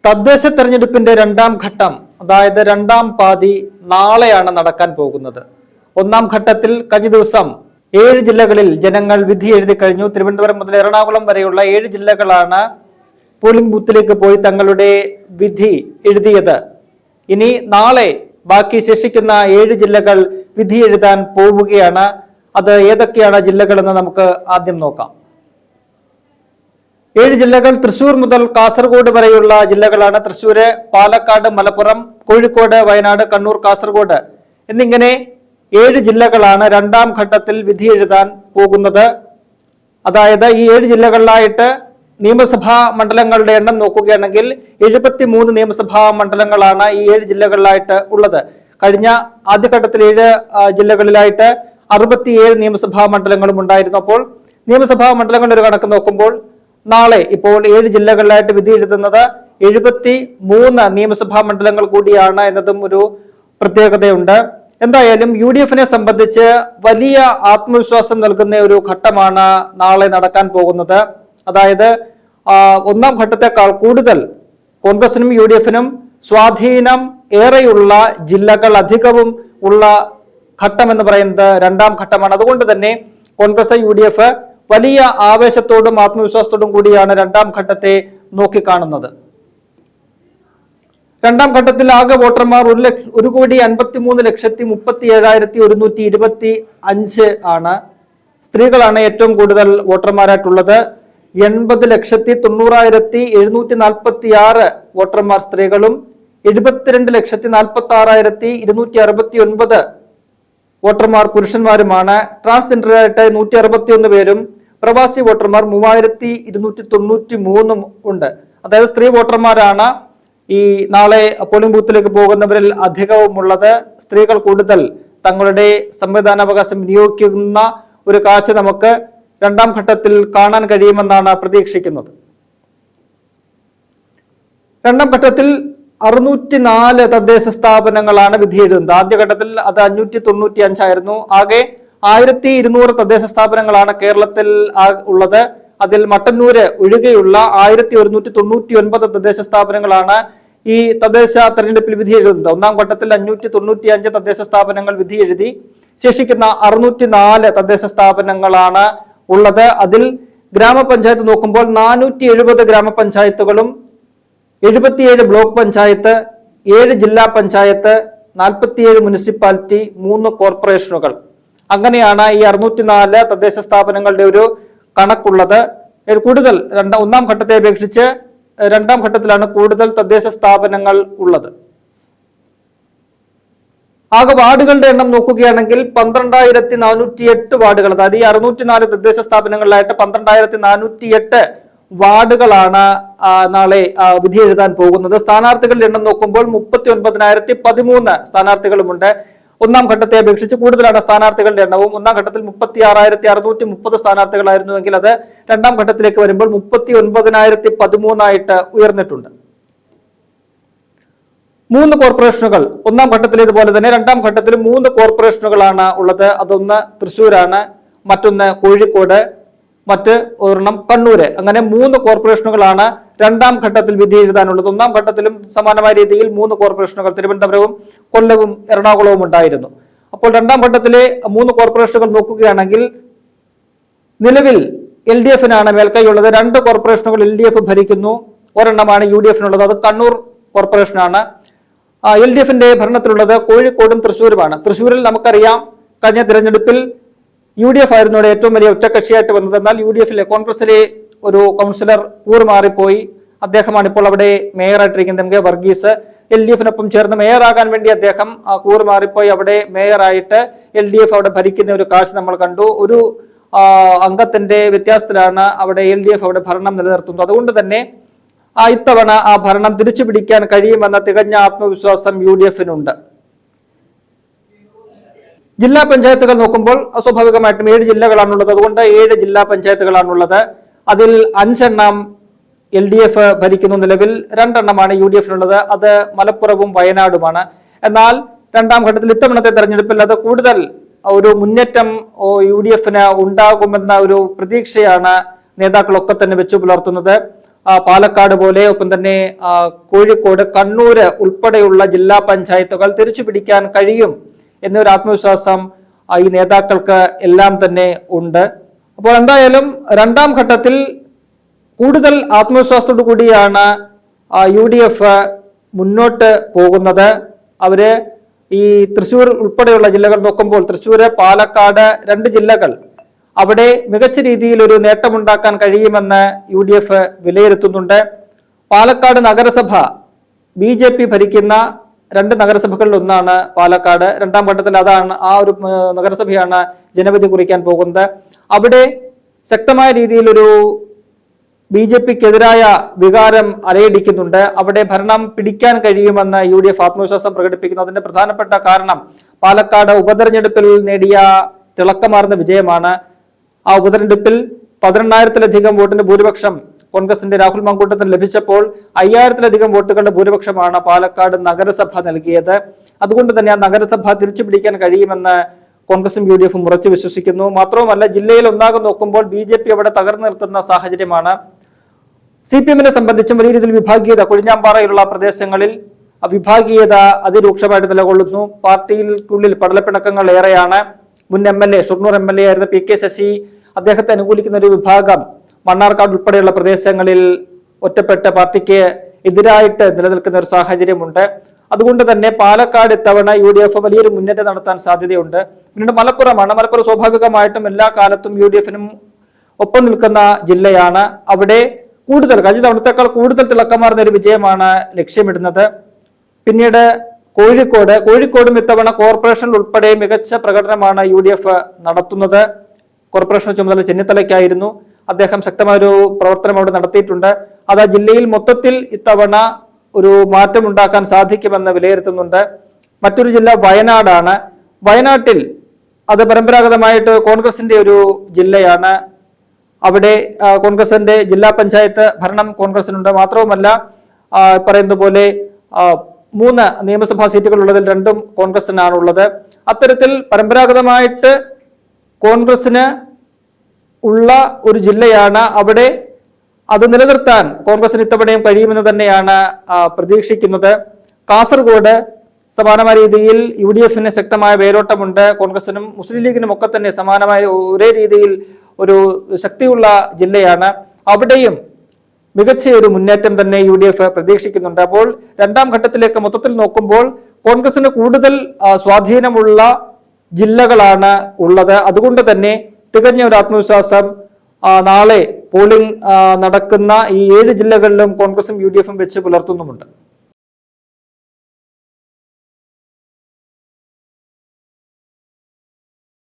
തദ്ദേശ തെരഞ്ഞെടുപ്പിന്റെ രണ്ടാം ഘട്ടം, അതായത് രണ്ടാം പാതി നാളെയാണ് നടക്കാൻ പോകുന്നത്. ഒന്നാം ഘട്ടത്തിൽ കഴിഞ്ഞ ദിവസം 7 ജില്ലകളിൽ ജനങ്ങൾ വിധി എഴുതി കഴിഞ്ഞു. തിരുവനന്തപുരം മുതൽ എറണാകുളം വരെയുള്ള 7 ജില്ലകളാണ് പോളിംഗ് ബൂത്തിലേക്ക് പോയി തങ്ങളുടെ വിധി എഴുതിയത്. ഇനി നാളെ ബാക്കി ശേഷിക്കുന്ന 7 ജില്ലകൾ വിധി എഴുതാൻ പോവുകയാണ്. അത് ഏതൊക്കെയാണ് ജില്ലകളെന്ന് നമുക്ക് ആദ്യം നോക്കാം. 7 ജില്ലകൾ തൃശൂർ മുതൽ കാസർഗോഡ് വരെയുള്ള ജില്ലകളാണ്. തൃശൂര്, പാലക്കാട്, മലപ്പുറം, കോഴിക്കോട്, വയനാട്, കണ്ണൂർ, കാസർഗോഡ് എന്നിങ്ങനെ 7 ജില്ലകളാണ് രണ്ടാം ഘട്ടത്തിൽ വിധി എഴുതാൻ പോകുന്നത്. അതായത് ഈ 7 ജില്ലകളിലായിട്ട് നിയമസഭാ മണ്ഡലങ്ങളുടെ എണ്ണം നോക്കുകയാണെങ്കിൽ 73 നിയമസഭാ മണ്ഡലങ്ങളാണ് ഈ 7 ജില്ലകളിലായിട്ട് ഉള്ളത്. കഴിഞ്ഞ ആദ്യഘട്ടത്തിൽ 7 ജില്ലകളിലായിട്ട് 67 നിയമസഭാ മണ്ഡലങ്ങളും ഉണ്ടായിരുന്നു. അപ്പോൾ നിയമസഭാ മണ്ഡലങ്ങളുടെ ഒരു കണക്ക് നോക്കുമ്പോൾ നാളെ ഇപ്പോൾ 7 ജില്ലകളിലായിട്ട് വിധി എഴുതുന്നത് 73 നിയമസഭാ മണ്ഡലങ്ങൾ കൂടിയാണ് എന്നതും ഒരു പ്രത്യേകതയുണ്ട്. എന്തായാലും UDF-നെ സംബന്ധിച്ച് വലിയ ആത്മവിശ്വാസം നൽകുന്ന ഒരു ഘട്ടമാണ് നാളെ നടക്കാൻ പോകുന്നത്. അതായത് ഒന്നാം ഘട്ടത്തെക്കാൾ കൂടുതൽ കോൺഗ്രസിനും UDF-നും സ്വാധീനം ഏറെയുള്ള ജില്ലകൾ അധികവും ഉള്ള ഘട്ടം എന്ന് പറയുന്നത് രണ്ടാം ഘട്ടമാണ്. അതുകൊണ്ട് തന്നെ കോൺഗ്രസ് UDF വലിയ ആവേശത്തോടും ആത്മവിശ്വാസത്തോടും കൂടിയാണ് രണ്ടാം ഘട്ടത്തെ നോക്കിക്കാണുന്നത്. രണ്ടാം ഘട്ടത്തിൽ ആകെ വോട്ടർമാർ 1,53,37,125 ആണ്. സ്ത്രീകളാണ് ഏറ്റവും കൂടുതൽ വോട്ടർമാരായിട്ടുള്ളത്. 80,90,746 വോട്ടർമാർ സ്ത്രീകളും 72,46,269 വോട്ടർമാർ പുരുഷന്മാരുമാണ്. ട്രാൻസ്ജെൻഡറായിട്ട് 161 പേരും പ്രവാസി വോട്ടർമാർ 3,293 ഉണ്ട്. അതായത് സ്ത്രീ വോട്ടർമാരാണ് ഈ നാളെ പോളിംഗ് ബൂത്തിലേക്ക് പോകുന്നവരിൽ അധികവുമുള്ളത്. സ്ത്രീകൾ കൂടുതൽ തങ്ങളുടെ സമ്മതിദാനാവകാശം വിനിയോഗിക്കുന്ന ഒരു കാഴ്ച നമുക്ക് രണ്ടാം ഘട്ടത്തിൽ കാണാൻ കഴിയുമെന്നാണ് പ്രതീക്ഷിക്കുന്നത്. രണ്ടാം ഘട്ടത്തിൽ 604 തദ്ദേശ സ്ഥാപനങ്ങളാണ് വിധി എഴുതുന്നത്. ആദ്യഘട്ടത്തിൽ അത് 595 ആയിരുന്നു. ആകെ 1200 തദ്ദേശ സ്ഥാപനങ്ങളാണ് കേരളത്തിൽ ഉള്ളത്. അതിൽ മട്ടന്നൂര് ഒഴികെയുള്ള 1199 തദ്ദേശ സ്ഥാപനങ്ങളാണ് ഈ തദ്ദേശ തെരഞ്ഞെടുപ്പിൽ വിധി എഴുതുന്നത്. ഒന്നാം ഘട്ടത്തിൽ 595 തദ്ദേശ സ്ഥാപനങ്ങൾ വിധി എഴുതി. ശേഷിക്കുന്ന 604 തദ്ദേശ സ്ഥാപനങ്ങളാണ് ഉള്ളത്. അതിൽ ഗ്രാമപഞ്ചായത്ത് നോക്കുമ്പോൾ 470 ഗ്രാമപഞ്ചായത്തുകളും 77 ബ്ലോക്ക് പഞ്ചായത്ത്, 7 ജില്ലാ പഞ്ചായത്ത്, 47 മുനിസിപ്പാലിറ്റി, 3 കോർപ്പറേഷനുകൾ. അങ്ങനെയാണ് ഈ 604 തദ്ദേശ സ്ഥാപനങ്ങളുടെ ഒരു കണക്കുള്ളത്. കൂടുതൽ ഒന്നാം ഘട്ടത്തെ അപേക്ഷിച്ച് രണ്ടാം ഘട്ടത്തിലാണ് കൂടുതൽ തദ്ദേശ സ്ഥാപനങ്ങൾ ഉള്ളത്. ആകെ വാർഡുകളുടെ എണ്ണം നോക്കുകയാണെങ്കിൽ 12,408 വാർഡുകൾ, അതായത് ഈ 604 തദ്ദേശ സ്ഥാപനങ്ങളിലായിട്ട് 12,408 വാർഡുകളാണ് നാളെ വിധി എഴുതാൻ പോകുന്നത്. സ്ഥാനാർത്ഥികളുടെ എണ്ണം നോക്കുമ്പോൾ 39,013 സ്ഥാനാർത്ഥികളുമുണ്ട്. ഒന്നാം ഘട്ടത്തെ അപേക്ഷിച്ച് കൂടുതലാണ് സ്ഥാനാർത്ഥികളുടെ എണ്ണവും. ഒന്നാം ഘട്ടത്തിൽ 36,630 സ്ഥാനാർത്ഥികളായിരുന്നുവെങ്കിൽ അത് രണ്ടാം ഘട്ടത്തിലേക്ക് വരുമ്പോൾ 39,013 ഉയർന്നിട്ടുണ്ട്. 3 കോർപ്പറേഷനുകൾ ഒന്നാം ഘട്ടത്തിലേതുപോലെ തന്നെ രണ്ടാം ഘട്ടത്തിൽ 3 കോർപ്പറേഷനുകളാണ് ഉള്ളത്. അതൊന്ന് തൃശ്ശൂരാണ്, മറ്റൊന്ന് കോഴിക്കോട്, മറ്റ് ഒരെണ്ണം കണ്ണൂര്. അങ്ങനെ 3 കോർപ്പറേഷനുകളാണ് രണ്ടാം ഘട്ടത്തിൽ വിധി എഴുതാനുള്ളത്. ഒന്നാം ഘട്ടത്തിലും സമാനമായ രീതിയിൽ 3 കോർപ്പറേഷനുകൾ തിരുവനന്തപുരവും കൊല്ലവും എറണാകുളവും ഉണ്ടായിരുന്നു. അപ്പോൾ രണ്ടാം ഘട്ടത്തിലെ 3 കോർപ്പറേഷനുകൾ നോക്കുകയാണെങ്കിൽ നിലവിൽ LDF-നാണ് മേൽക്കൈയുള്ളത്. 2 കോർപ്പറേഷനുകൾ LDF ഭരിക്കുന്നു, ഒരെണ്ണമാണ് UDF-നുള്ളത്. അത് കണ്ണൂർ കോർപ്പറേഷനാണ്. LDF-ന്റെ ഭരണത്തിലുള്ളത് കോഴിക്കോടും തൃശ്ശൂരുമാണ്. തൃശ്ശൂരിൽ നമുക്കറിയാം കഴിഞ്ഞ തിരഞ്ഞെടുപ്പിൽ UDF ആയിരുന്നു ഇവിടെ ഏറ്റവും വലിയ ഒറ്റക്കക്ഷിയായിട്ട് വന്നത്. എന്നാൽ UDF-ലെ കോൺഗ്രസിലെ ഒരു കൗൺസിലർ കൂറുമാറിപ്പോയി. അദ്ദേഹമാണ് ഇപ്പോൾ അവിടെ മേയറായിട്ടിരിക്കുന്നത്, MK വർഗീസ്. LDF-നൊപ്പം ചേർന്ന് മേയറാകാൻ വേണ്ടി അദ്ദേഹം കൂറുമാറിപ്പോയി അവിടെ മേയറായിട്ട് LDF അവിടെ ഭരിക്കുന്ന ഒരു കാഴ്ച നമ്മൾ കണ്ടു. ഒരു അംഗത്തിന്റെ വ്യത്യാസത്തിലാണ് അവിടെ LDF അവിടെ ഭരണം നിലനിർത്തുന്നത്. അതുകൊണ്ട് തന്നെ ഇത്തവണ ആ ഭരണം തിരിച്ചു പിടിക്കാൻ കഴിയുമെന്ന തികഞ്ഞ ആത്മവിശ്വാസം UDF-നുണ്ട്. ജില്ലാ പഞ്ചായത്തുകൾ നോക്കുമ്പോൾ സ്വാഭാവികമായിട്ടും 7 ജില്ലകളാണുള്ളത്. അതുകൊണ്ട് 7 ജില്ലാ പഞ്ചായത്തുകളാണുള്ളത്. അതിൽ 5 എണ്ണം LDF ഭരിക്കുന്നു. നിലവിൽ 2 എണ്ണമാണ് UDF-നുള്ളത്. അത് മലപ്പുറവും വയനാടുമാണ്. എന്നാൽ രണ്ടാം ഘട്ടത്തിൽ ഇത്തവണത്തെ തെരഞ്ഞെടുപ്പിൽ അത് കൂടുതൽ ഒരു മുന്നേറ്റം UDF-ന് ഉണ്ടാകുമെന്ന ഒരു പ്രതീക്ഷയാണ് നേതാക്കളൊക്കെ തന്നെ വെച്ചു പുലർത്തുന്നത്. പാലക്കാട് പോലെ, ഒപ്പം തന്നെ കോഴിക്കോട്, കണ്ണൂര് ഉൾപ്പെടെയുള്ള ജില്ലാ പഞ്ചായത്തുകൾ തിരിച്ചുപിടിക്കാൻ കഴിയും എന്നൊരു ആത്മവിശ്വാസം ഈ നേതാക്കൾക്ക് എല്ലാം തന്നെ ഉണ്ട്. അപ്പോൾ എന്തായാലും രണ്ടാം ഘട്ടത്തിൽ കൂടുതൽ ആത്മവിശ്വാസത്തോടു കൂടിയാണ് UDF മുന്നോട്ട് പോകുന്നത്. അവര് ഈ തൃശ്ശൂർ ഉൾപ്പെടെയുള്ള ജില്ലകൾ നോക്കുമ്പോൾ, തൃശ്ശൂര്, പാലക്കാട് 2 ജില്ലകൾ, അവിടെ മികച്ച രീതിയിൽ ഒരു നേട്ടമുണ്ടാക്കാൻ കഴിയുമെന്ന് UDF വിലയിരുത്തുന്നുണ്ട്. പാലക്കാട് നഗരസഭ BJP ഭരിക്കുന്ന 2 നഗരസഭകളിൽ ഒന്നാണ് പാലക്കാട്. രണ്ടാം ഘട്ടത്തിൽ അതാണ് ആ ഒരു നഗരസഭയാണ് ജനവിധി കുറിക്കാൻ പോകുന്നത്. അവിടെ ശക്തമായ രീതിയിൽ ഒരു BJPക്കെതിരായ വികാരം അലയടിക്കുന്നുണ്ട്. അവിടെ ഭരണം പിടിക്കാൻ കഴിയുമെന്ന് UDF ആത്മവിശ്വാസം പ്രകടിപ്പിക്കുന്നു. അതിന്റെ പ്രധാനപ്പെട്ട കാരണം പാലക്കാട് ഉപതെരഞ്ഞെടുപ്പിൽ നേടിയ തിളക്കമാർന്ന വിജയമാണ്. ആ ഉപതെരഞ്ഞെടുപ്പിൽ 18,000-ലധികം വോട്ടിന്റെ ഭൂരിപക്ഷം കോൺഗ്രസിന്റെ രാഹുൽ മങ്കൂട്ടത്തിന് ലഭിച്ചപ്പോൾ 5,000-ലധികം വോട്ടുകളുടെ ഭൂരിപക്ഷമാണ് പാലക്കാട് നഗരസഭ നൽകിയത്. അതുകൊണ്ട് തന്നെ ആ നഗരസഭ തിരിച്ചുപിടിക്കാൻ കഴിയുമെന്ന് കോൺഗ്രസും UDFും ഉറച്ചു വിശ്വസിക്കുന്നു. മാത്രവുമല്ല, ജില്ലയിൽ ഒന്നാകെ നോക്കുമ്പോൾ BJP അവിടെ തകർന്നു നിൽക്കുന്ന സാഹചര്യമാണ്. CPM-നെ സംബന്ധിച്ചും വലിയ രീതിയിൽ വിഭാഗീയത, കൊഴിഞ്ഞാമ്പാറയിലുള്ള പ്രദേശങ്ങളിൽ വിഭാഗീയത അതിരൂക്ഷമായിട്ട് നിലകൊള്ളുന്നു. പാർട്ടിക്കുള്ളിൽ പടലപ്പിണക്കങ്ങൾ ഏറെയാണ്. മുൻ MLA, ഷൊർണൂർ MLA ആയിരുന്ന PK ശശി, അദ്ദേഹത്തെ അനുകൂലിക്കുന്ന ഒരു വിഭാഗം മണ്ണാർക്കാട് ഉൾപ്പെടെയുള്ള പ്രദേശങ്ങളിൽ ഒറ്റപ്പെട്ട പാർട്ടിക്ക് എതിരായിട്ട് നിലനിൽക്കുന്ന ഒരു സാഹചര്യമുണ്ട്. അതുകൊണ്ട് തന്നെ പാലക്കാട് ഇത്തവണ UDF വലിയൊരു മുന്നേറ്റം നടത്താൻ സാധ്യതയുണ്ട്. പിന്നീട് മലപ്പുറമാണ്. മലപ്പുറം സ്വാഭാവികമായിട്ടും എല്ലാ കാലത്തും UDFനും ഒപ്പം നിൽക്കുന്ന ജില്ലയാണ്. അവിടെ കൂടുതൽ, കഴിഞ്ഞ തവണത്തേക്കാൾ കൂടുതൽ തിളക്കമാർന്ന ഒരു വിജയമാണ് ലക്ഷ്യമിടുന്നത്. പിന്നീട് കോഴിക്കോടും ഇത്തവണ കോർപ്പറേഷനിൽ ഉൾപ്പെടെ മികച്ച പ്രകടനമാണ് UDF നടത്തുന്നത്. കോർപ്പറേഷൻ ചുമതല ചെന്നിത്തലയ്ക്കായിരുന്നു. അദ്ദേഹം ശക്തമായൊരു പ്രവർത്തനം അവിടെ നടത്തിയിട്ടുണ്ട്. അത് ആ ജില്ലയിൽ മൊത്തത്തിൽ ഇത്തവണ ഒരു മാറ്റം ഉണ്ടാക്കാൻ സാധിക്കുമെന്ന് വിലയിരുത്തുന്നുണ്ട്. മറ്റൊരു ജില്ല വയനാടാണ്. വയനാട്ടിൽ അത് പരമ്പരാഗതമായിട്ട് കോൺഗ്രസിന്റെ ഒരു ജില്ലയാണ്. അവിടെ കോൺഗ്രസിന്റെ ജില്ലാ പഞ്ചായത്ത് ഭരണം കോൺഗ്രസിനുണ്ട്. മാത്രവുമല്ല, പറയുന്ന പോലെ 3 നിയമസഭാ സീറ്റുകൾ ഉള്ളതിൽ 2ഉം കോൺഗ്രസിനാണുള്ളത്. അത്തരത്തിൽ പരമ്പരാഗതമായിട്ട് കോൺഗ്രസിന് ഉള്ള ഒരു ജില്ലയാണ്. അവിടെ അത് നിലനിർത്താൻ കോൺഗ്രസിന് ഇത്തവണയും കഴിയുമെന്ന് തന്നെയാണ് പ്രതീക്ഷിക്കുന്നത്. കാസർഗോഡ് സമാനമായ രീതിയിൽ UDFന് ശക്തമായ വേരോട്ടമുണ്ട്. കോൺഗ്രസിനും മുസ്ലിം ലീഗിനും ഒക്കെ തന്നെ സമാനമായ ഒരേ രീതിയിൽ ഒരു ശക്തിയുള്ള ജില്ലയാണ്. അവിടെയും മികച്ച ഒരു മുന്നേറ്റം തന്നെ UDF പ്രതീക്ഷിക്കുന്നുണ്ട്. അപ്പോൾ രണ്ടാം ഘട്ടത്തിലേക്ക് മൊത്തത്തിൽ നോക്കുമ്പോൾ കോൺഗ്രസിന് കൂടുതൽ സ്വാധീനമുള്ള ജില്ലകളാണ് ഉള്ളത്. അതുകൊണ്ട് തന്നെ തികഞ്ഞ ഒരു ആത്മവിശ്വാസം നാളെ പോളിംഗ് നടക്കുന്ന ഈ 7 ജില്ലകളിലും കോൺഗ്രസും UDFും വെച്ച് പുലർത്തുന്നുമുണ്ട്.